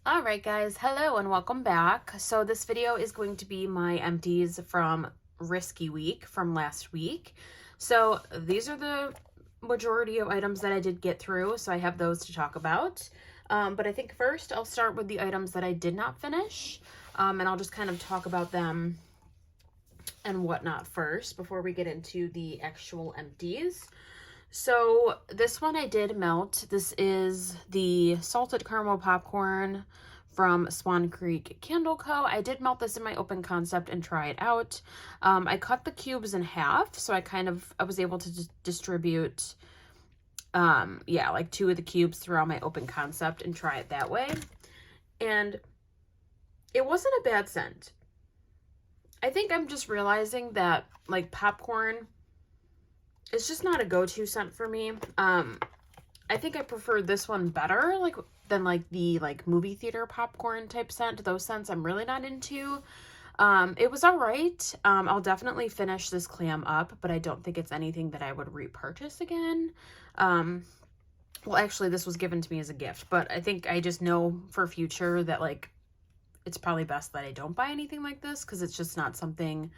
Alright guys, hello and welcome back. So this video is going to be my empties from Risky Week from last week. So these are the majority of items that I did get through, so I have those to talk about. But I think first I'll start with the items that I did not finish, and I'll just kind of talk about them and whatnot first before we get into the actual empties. So this one I did melt. This is the salted caramel popcorn from Swan Creek Candle Co. I did melt this in my open concept and try it out. I cut the cubes in half, so I was able to distribute, like 2 of the cubes throughout my open concept and try it that way. And it wasn't a bad scent. I think I'm just realizing that like popcorn, it's just not a go-to scent for me. I think I prefer this one better than the movie theater popcorn type scent. Those scents I'm really not into. It was all right. I'll definitely finish this clam up, but I don't think it's anything that I would repurchase again. Well, actually, this was given to me as a gift, but I think I just know for future that it's probably best that I don't buy anything like this, because it's just not something,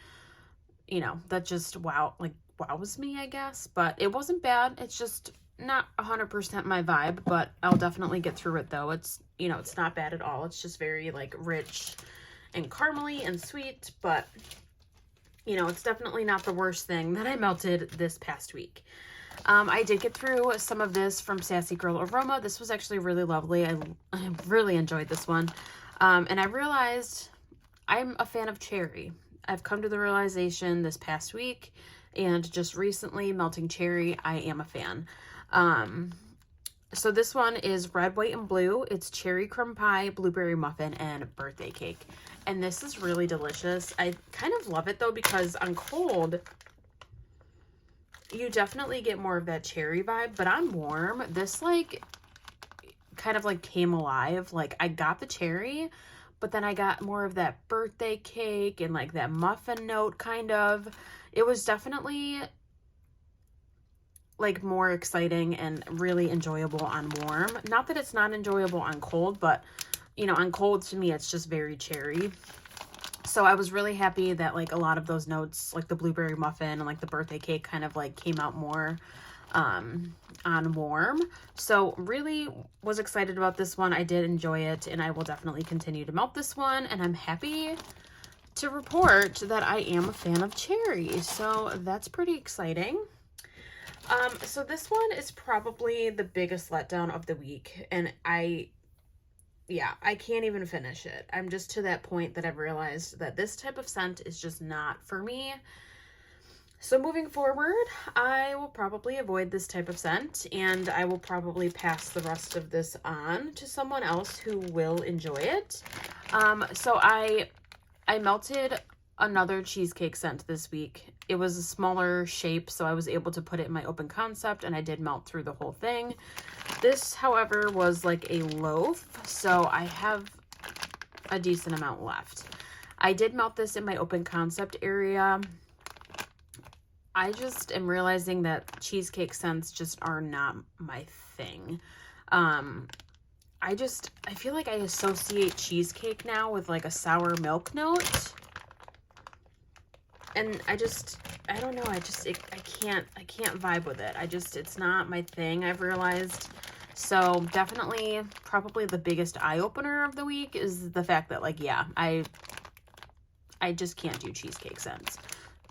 that just wows me, I guess. But it wasn't bad. It's just not 100% my vibe, but I'll definitely get through it though. It's, it's not bad at all. It's just very rich and caramely and sweet, but it's definitely not the worst thing that I melted this past week. I did get through some of this from Sassy Girl Aroma. This was actually really lovely. I really enjoyed this one. And I realized I'm a fan of cherry. I've come to the realization this past week and just recently melting cherry, I am a fan. So this one is red, white, and blue. It's cherry crumb pie, blueberry muffin, and birthday cake. And this is really delicious. I kind of love it though, because on cold, you definitely get more of that cherry vibe, but on warm, this kind of came alive. I got the cherry, but then I got more of that birthday cake and that muffin note kind of. It was definitely more exciting and really enjoyable on warm. Not that it's not enjoyable on cold, but on cold to me it's just very cherry. So I was really happy that a lot of those notes, the blueberry muffin and the birthday cake kind of came out more on warm. So really was excited about this one. I did enjoy it, and I will definitely continue to melt this one, and I'm happy to report that I am a fan of cherry. So that's pretty exciting. So this one is probably the biggest letdown of the week, and I can't even finish it. I'm just to that point that I've realized that this type of scent is just not for me. So moving forward, I will probably avoid this type of scent, and I will probably pass the rest of this on to someone else who will enjoy it. So I melted another cheesecake scent this week. It was a smaller shape, so I was able to put it in my open concept, and I did melt through the whole thing. This, however, was a loaf, so I have a decent amount left. I did melt this in my open concept area. I just am realizing that cheesecake scents just are not my thing. I feel like I associate cheesecake now with a sour milk note. And I don't know, I can't vibe with it. It's not my thing, I've realized. So definitely probably the biggest eye-opener of the week is the fact that I just can't do cheesecake scents.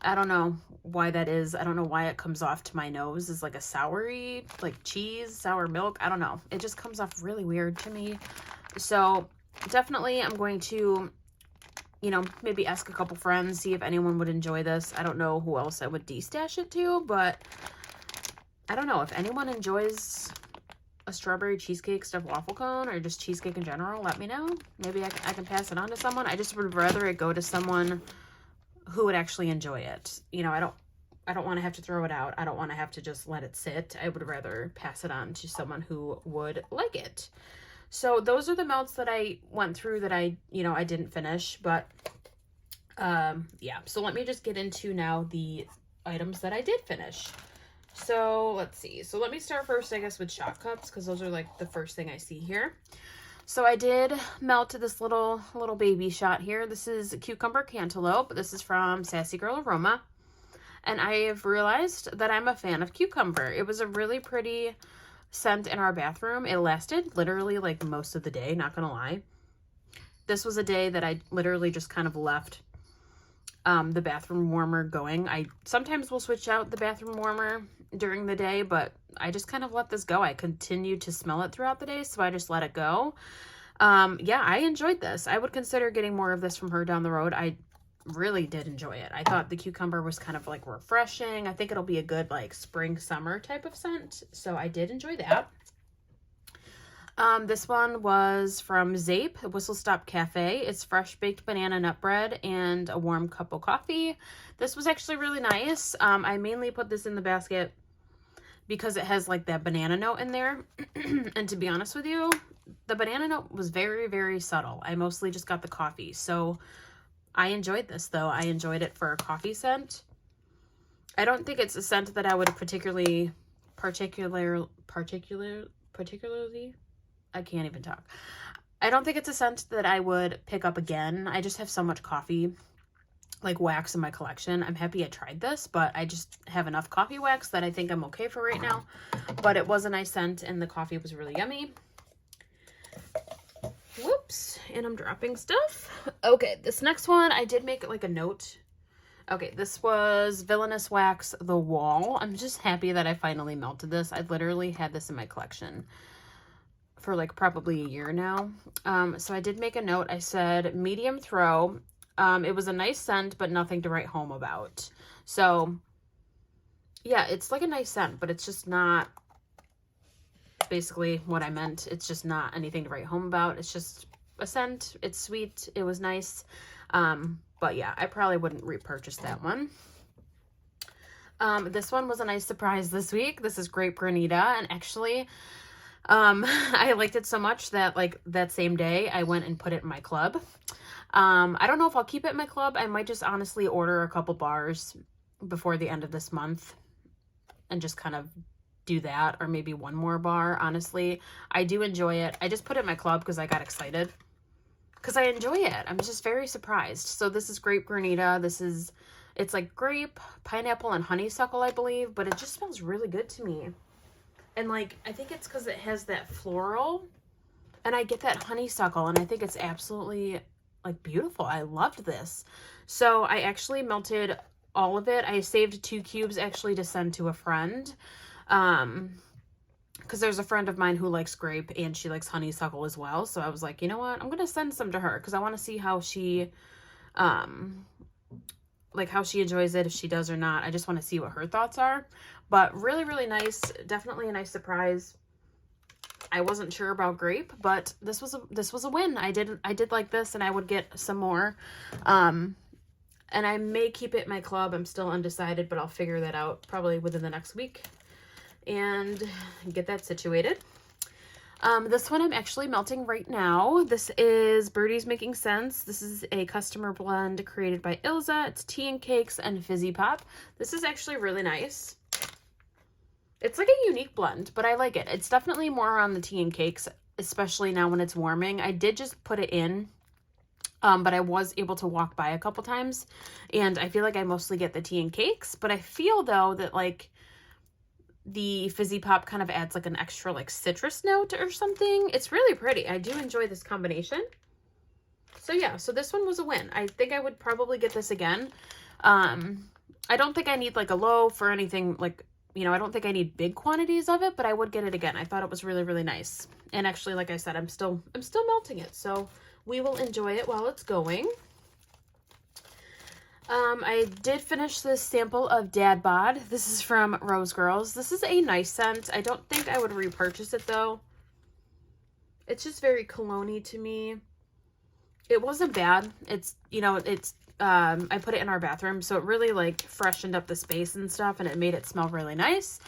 I don't know why that is. I don't know why it comes off to my nose as a soury, cheese, sour milk. I don't know. It just comes off really weird to me. So definitely I'm going to, maybe ask a couple friends, see if anyone would enjoy this. I don't know who else I would de-stash it to, but I don't know. If anyone enjoys a strawberry cheesecake stuffed waffle cone or just cheesecake in general, let me know. Maybe I can pass it on to someone. I just would rather it go to someone who would actually enjoy it. I don't want to have to throw it out. I don't want to have to just let it sit. I would rather pass it on to someone who would like it. So those are the melts that I went through that I didn't finish, but so let me just get into now the items that I did finish. So let's see. So let me start first, I guess, with shot cups, because those are the first thing I see here. So I did melt this little baby shot here. This is Cucumber Cantaloupe. This is from Sassy Girl Aroma. And I have realized that I'm a fan of cucumber. It was a really pretty scent in our bathroom. It lasted literally like most of the day, not gonna lie. This was a day that I literally just kind of left the bathroom warmer going. I sometimes will switch out the bathroom warmer during the day, but I just kind of let this go. I continued to smell it throughout the day, so I just let it go. Yeah, I enjoyed this. I would consider getting more of this from her down the road. I really did enjoy it. I thought the cucumber was kind of like refreshing. I think it'll be a good like spring summer type of scent, so I did enjoy that. This one was from Zape, Whistle Stop Cafe. It's fresh baked banana nut bread and a warm cup of coffee. This was actually really nice. I mainly put this in the basket because it has like that banana note in there. And to be honest with you, the banana note was very, very subtle. I mostly just got the coffee. So I enjoyed this though. I enjoyed it for a coffee scent. I don't think it's a scent that I would particularly, I can't even talk. I don't think it's a scent that I would pick up again. I just have so much coffee, like wax in my collection. I'm happy I tried this, but I just have enough coffee wax that I think I'm okay for right now. But it was a nice scent and the coffee was really yummy. Whoops, and I'm dropping stuff. Okay, this next one, I did make like a note. Okay, this was Villainous Wax, The Wall. I'm just happy that I finally melted this. I literally had this in my collection for like probably a year now. So I did make a note. I said medium throw. It was a nice scent, but nothing to write home about. So yeah, it's like a nice scent, but it's just not basically what I meant. It's just not anything to write home about. It's just a scent. It's sweet. It was nice. But yeah, I probably wouldn't repurchase that one. This one was a nice surprise this week. This is Grape Granita, and actually, I liked it so much that like that same day I went and put it in my club. I don't know if I'll keep it in my club. I might just honestly order a couple bars before the end of this month and just kind of do that, or maybe one more bar. Honestly, I do enjoy it. I just put it in my club because I got excited because I enjoy it. I'm just very surprised. So this is Grape Granita. It's like grape, pineapple, and honeysuckle, I believe, but it just smells really good to me. And like, I think it's because it has that floral and I get that honeysuckle, and I think it's absolutely like beautiful. I loved this. So I actually melted all of it. I saved 2 cubes actually to send to a friend. Because there's a friend of mine who likes grape and she likes honeysuckle as well. So I was like, you know what? I'm going to send some to her because I want to see how she, like how she enjoys it, if she does or not. I just want to see what her thoughts are. But really, really nice. Definitely a nice surprise. I wasn't sure about grape, but this was a win. I did like this, and I would get some more. And I may keep it in my club. I'm still undecided, but I'll figure that out probably within the next week and get that situated. This one I'm actually melting right now. This is Birdie's Making Sense. This is a customer blend created by Ilza. It's tea and cakes and fizzy pop. This is actually really nice. It's like a unique blend, but I like it. It's definitely more on the tea and cakes, especially now when it's warming. I did just put it in, but I was able to walk by a couple times, and I feel like I mostly get the tea and cakes, but I feel though that like the fizzy pop kind of adds like an extra like citrus note or something. It's really pretty. I do enjoy this combination. So yeah, so this one was a win. I think I would probably get this again. I don't think I need like a loaf or anything like, you know, I don't think I need big quantities of it, but I would get it again. I thought it was really, really nice. And actually, like I said, I'm still melting it. So we will enjoy it while it's going. I did finish this sample of Dad Bod. This is from Rose Girls. This is a nice scent. I don't think I would repurchase it though. It's just very cologne-y to me. It wasn't bad. It's, you know, it's, I put it in our bathroom, so it really like freshened up the space and stuff, and it made it smell really nice.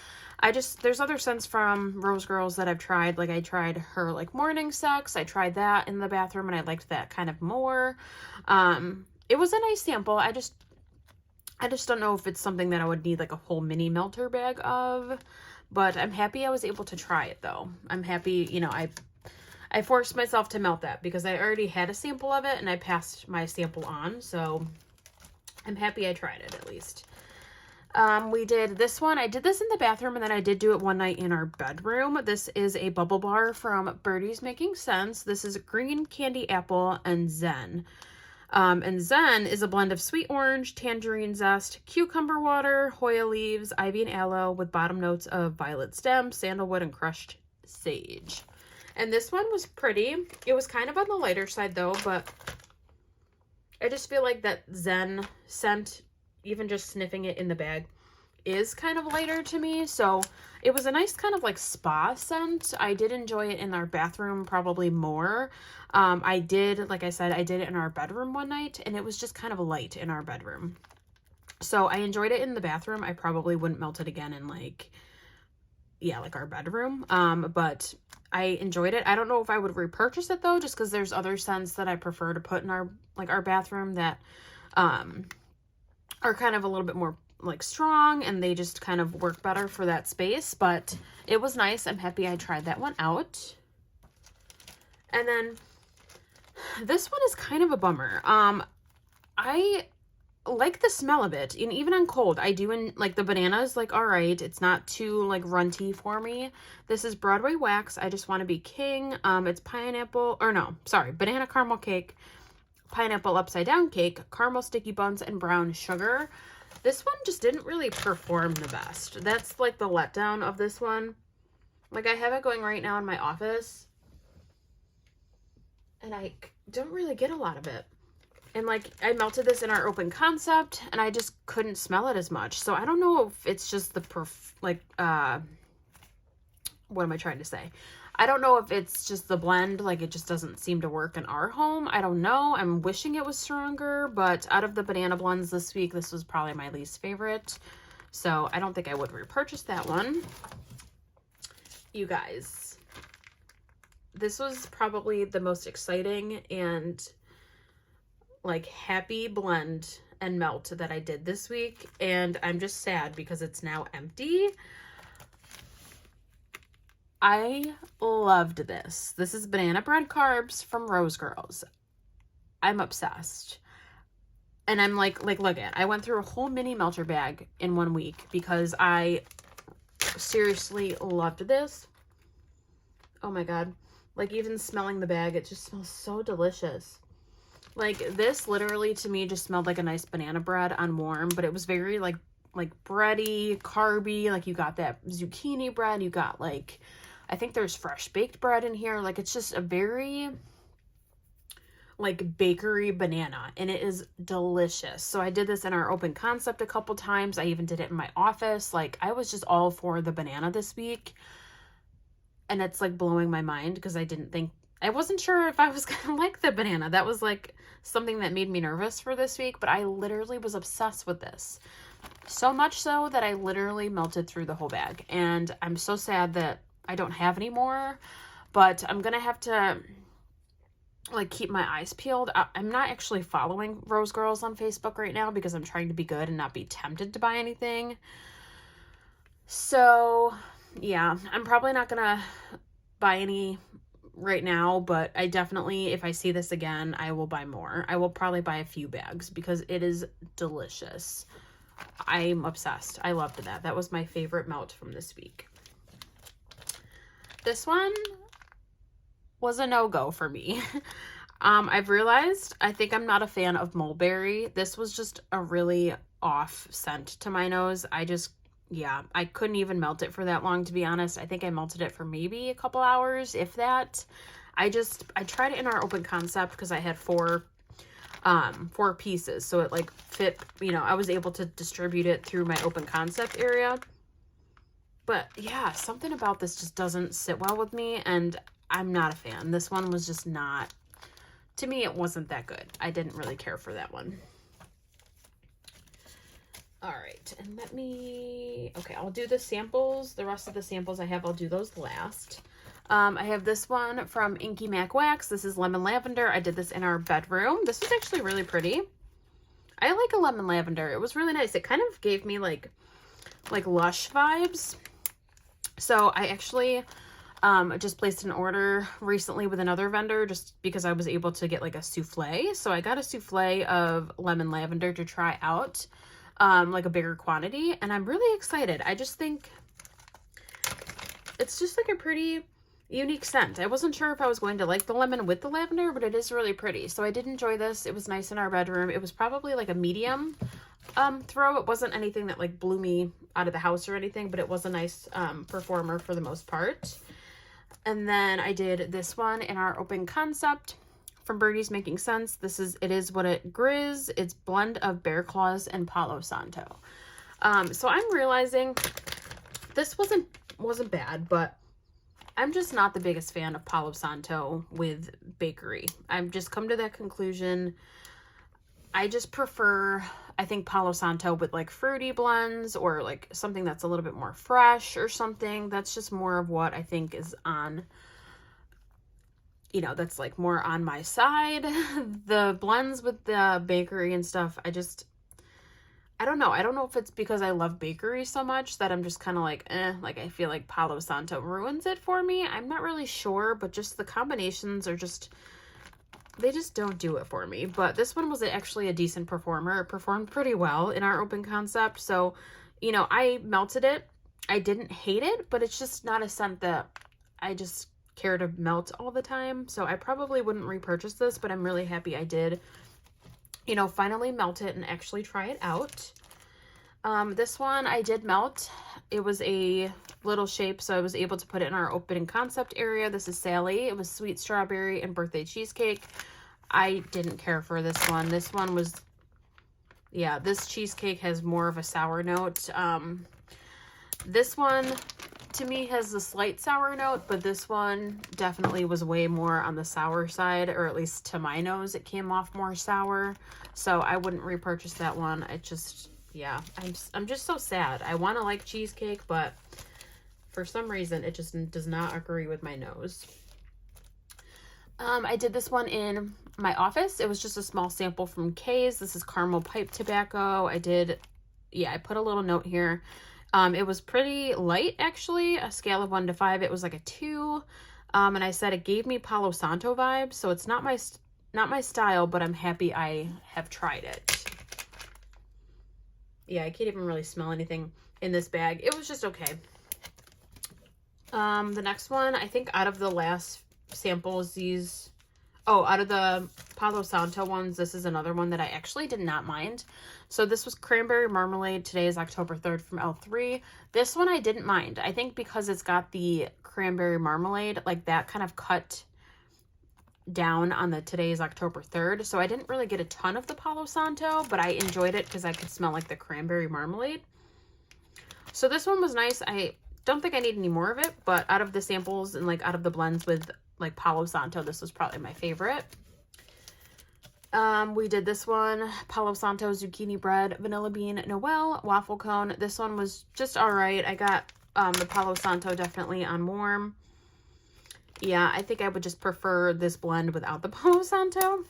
There's other scents from Rose Girls that I've tried. Like I tried her like Morning Sex. I tried that in the bathroom and I liked that kind of more. It was a nice sample. I just don't know if it's something that I would need like a whole mini melter bag of, but I'm happy I was able to try it though. I'm happy, you know, I forced myself to melt that because I already had a sample of it and I passed my sample on. So I'm happy I tried it at least. We did this one. I did this in the bathroom and then I did do it one night in our bedroom. This is a bubble bar from Birdie's Making Sense. This is green candy apple and zen. And zen is a blend of sweet orange, tangerine zest, cucumber water, Hoya leaves, ivy and aloe with bottom notes of violet stem, sandalwood, and crushed sage. And this one was pretty. It was kind of on the lighter side though, but I just feel like that zen scent, even just sniffing it in the bag, is kind of lighter to me. So it was a nice kind of like spa scent. I did enjoy it in our bathroom probably more. I did, like I said, I did it in our bedroom one night and it was just kind of light in our bedroom. So I enjoyed it in the bathroom. I probably wouldn't melt it again in like, yeah, like our bedroom. But I enjoyed it. I don't know if I would repurchase it though, just because there's other scents that I prefer to put in our bathroom that are kind of a little bit more like strong and they just kind of work better for that space. But it was nice. I'm happy I tried that one out. And then this one is kind of a bummer. I like the smell of it, and even on cold, I do like the banana's like all right. It's not too like runty for me. This is Broadway Wax. I Just Want to Be King. It's pineapple, or no, sorry, banana caramel cake, pineapple upside down cake, caramel sticky buns, and brown sugar. This one just didn't really perform the best. That's like the letdown of this one. Like I have it going right now in my office and I don't really get a lot of it. And like I melted this in our open concept and I just couldn't smell it as much. So I don't know if it's just the what am I trying to say? I don't know if it's just the blend, like it just doesn't seem to work in our home. I don't know. I'm wishing it was stronger, but out of the banana blends this week, this was probably my least favorite. So I don't think I would repurchase that one. You guys, this was probably the most exciting and like happy blend and melt that I did this week. And I'm just sad because it's now empty. I loved this. This is banana bread carbs from Rose Girls. I'm obsessed. And I'm like look at, I went through a whole mini melter bag in 1 week because I seriously loved this. Oh my God. Like even smelling the bag, it just smells so delicious. Like this literally to me just smelled like a nice banana bread on warm, but it was very like bready, carby. Like you got that zucchini bread, you got like, I think there's fresh baked bread in here. Like it's just a very like bakery banana and it is delicious. So I did this in our open concept a couple times. I even did it in my office. Like I was just all for the banana this week. And it's like blowing my mind because I wasn't sure if I was gonna like the banana. That was like something that made me nervous for this week, but I literally was obsessed with this. So much so that I literally melted through the whole bag. And I'm so sad that I don't have any more, but I'm gonna have to like keep my eyes peeled. I'm not actually following Rose Girls on Facebook right now because I'm trying to be good and not be tempted to buy anything. So yeah, I'm probably not gonna buy any right now, but I definitely, if I see this again, I will buy more. I will probably buy a few bags because it is delicious. I'm obsessed. I loved that. That was my favorite melt from this week. This one was a no-go for me. I've realized I think I'm not a fan of mulberry. This was just a really off scent to my nose. Yeah, I couldn't even melt it for that long, to be honest. I think I melted it for maybe a couple hours, if that. I tried it in our open concept because I had four pieces. So it like fit, you know, I was able to distribute it through my open concept area. But yeah, something about this just doesn't sit well with me and I'm not a fan. This one was just not, to me, it wasn't that good. I didn't really care for that one. All right, and okay, I'll do the samples. The rest of the samples I have, I'll do those last. I have this one from Inky Mac Wax. This is Lemon Lavender. I did this in our bedroom. This was actually really pretty. I like a lemon lavender. It was really nice. It kind of gave me like Lush vibes. So I actually I just placed an order recently with another vendor just because I was able to get like a souffle. So I got a souffle of lemon lavender to try out, like a bigger quantity. And I'm really excited. I just think it's just like a pretty unique scent. I wasn't sure if I was going to like the lemon with the lavender, but it is really pretty. So I did enjoy this. It was nice in our bedroom. It was probably like a medium throw. It wasn't anything that like blew me out of the house or anything, but it was a nice performer for the most part. And then I did this one in our open concept from Birdie's Making Sense. It is what it grizz. It's blend of bear claws and Palo Santo. So I'm realizing this wasn't bad, but I'm just not the biggest fan of Palo Santo with bakery. I've just come to that conclusion. I just prefer, I think, Palo Santo with like fruity blends or like something that's a little bit more fresh or something. That's just more of what I think is on, that's like more on my side. The blends with the bakery and stuff, I don't know. I don't know if it's because I love bakery so much that I'm just kind of like, like I feel like Palo Santo ruins it for me. I'm not really sure, but just the combinations are they just don't do it for me. But this one was actually a decent performer. It performed pretty well in our open concept. So, I melted it. I didn't hate it, but it's just not a scent that I just care to melt all the time. So I probably wouldn't repurchase this, but I'm really happy I did, finally melt it and actually try it out. This one I did melt. It was a little shape, so I was able to put it in our open concept area. This is Sally. It was sweet strawberry and birthday cheesecake. I didn't care for this one. This one was, yeah, this cheesecake has more of a sour note. This one to me has a slight sour note, but this one definitely was way more on the sour side, or at least to my nose, it came off more sour. So I wouldn't repurchase that one. It just, yeah, I'm just so sad. I want to like cheesecake, but for some reason it just does not agree with my nose. I did this one in my office. It was just a small sample from Kay's. This is caramel pipe tobacco. I put a little note here. It was pretty light, actually, a scale of 1 to 5. It was like a 2. And I said it gave me Palo Santo vibes. So it's not my style, but I'm happy I have tried it. Yeah, I can't even really smell anything in this bag. It was just okay. The next one, I think out of the last samples, out of the Palo Santo ones, this is another one that I actually did not mind. So this was Cranberry Marmalade. Today is October 3rd from L3. This one I didn't mind. I think because it's got the Cranberry Marmalade, like that kind of cut down on the today is October 3rd. So I didn't really get a ton of the Palo Santo, but I enjoyed it because I could smell like the Cranberry Marmalade. So this one was nice. I don't think I need any more of it, but out of the samples and like out of the blends with like Palo Santo, this was probably my favorite. We did this one, Palo Santo Zucchini Bread, Vanilla Bean, Noel, Waffle Cone. This one was just all right. I got the Palo Santo definitely on warm. Yeah, I think I would just prefer this blend without the Palo Santo.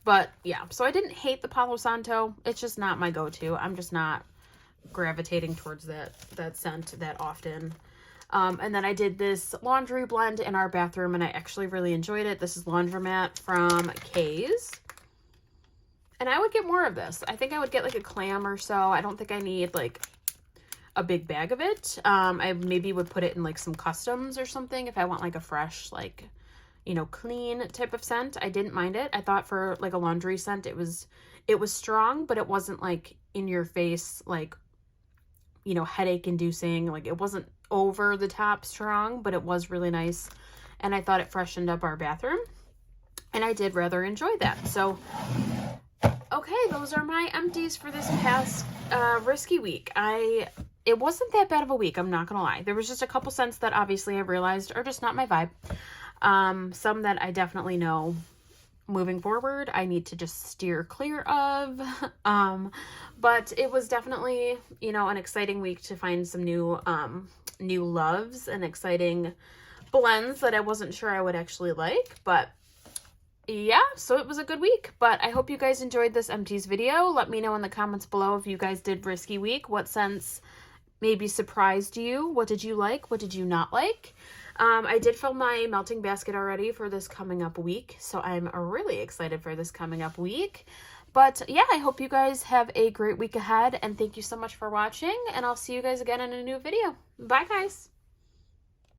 But yeah, so I didn't hate the Palo Santo. It's just not my go-to. I'm just not gravitating towards that scent that often. And then I did this laundry blend in our bathroom, and I actually really enjoyed it. This is Laundromat from Kay's. And I would get more of this. I think I would get like a clam or so. I don't think I need like a big bag of it. I maybe would put it in like some customs or something if I want like a fresh, like, clean type of scent. I didn't mind it. I thought for like a laundry scent, it was strong, but it wasn't like in your face, like, headache inducing. Like it wasn't over the top strong, but it was really nice. And I thought it freshened up our bathroom, and I did rather enjoy that. So, okay, those are my empties for this past risky week. It wasn't that bad of a week, I'm not gonna lie. There was just a couple scents that obviously I realized are just not my vibe. Some that I definitely know moving forward I need to just steer clear of. But it was definitely, an exciting week to find some new loves and exciting blends that I wasn't sure I would actually like. But yeah, so it was a good week. But I hope you guys enjoyed this Empties video. Let me know in the comments below if you guys did risky week, what scents maybe surprised you. What did you like? What did you not like? I did fill my melting basket already for this coming up week, so I'm really excited for this coming up week. But yeah, I hope you guys have a great week ahead, and thank you so much for watching, and I'll see you guys again in a new video. Bye, guys!